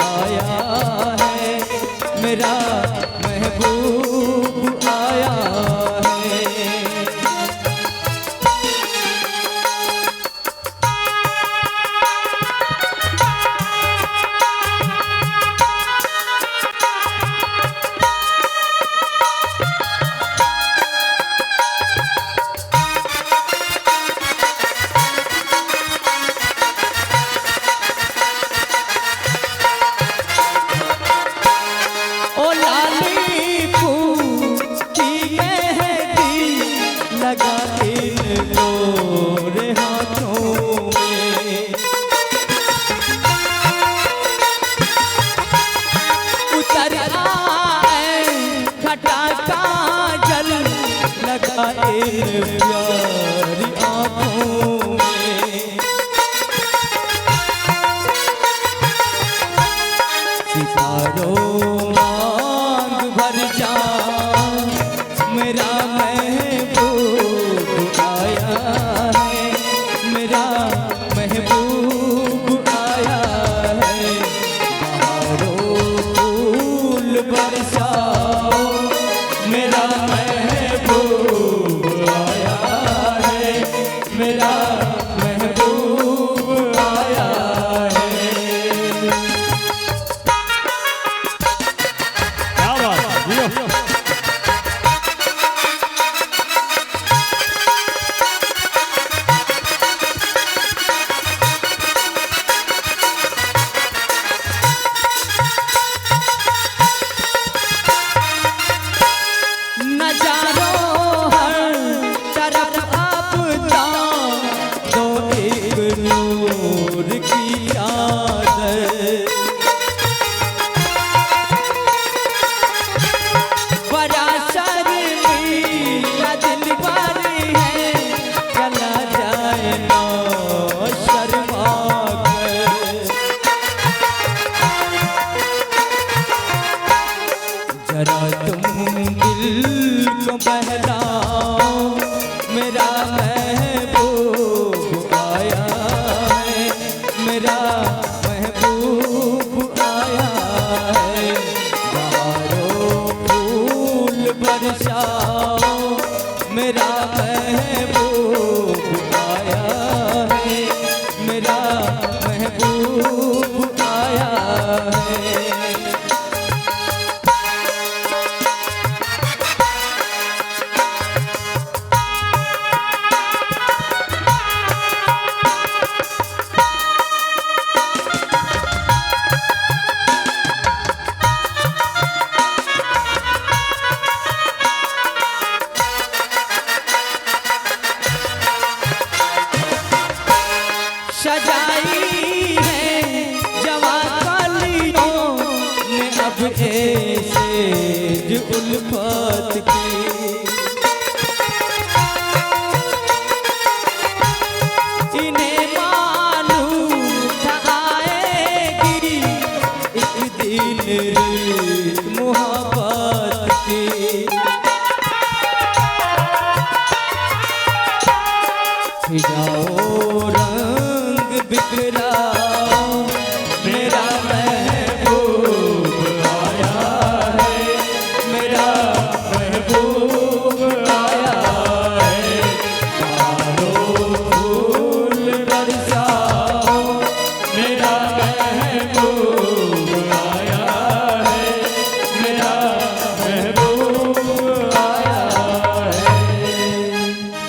आया है, मेरा महबूब आया है। प्यारी आँखों में सितारों मांग भर जा, मेरा महबूब आया है, मेरा महबूब आया है। बहारों फूल बरसाओ, मेरा मेरा महबूब आया है। क्या बात है? नजारों हर तरफ नूर की आदत, बड़ा शर्मीला दिलबर है, चला जाए ना शर्मा कर। जरा तुम दिल को बहलाओ, मेरा महबूब आया है, मेरा महबूब आया है। बहारों फूल बरसाओ, मेरा महबूब आया है, मेरा महबूब आया है। सजाई है जवानियों ने अब ऐसे उल्फत की, इन्हें मालूम था आएगी एक दिन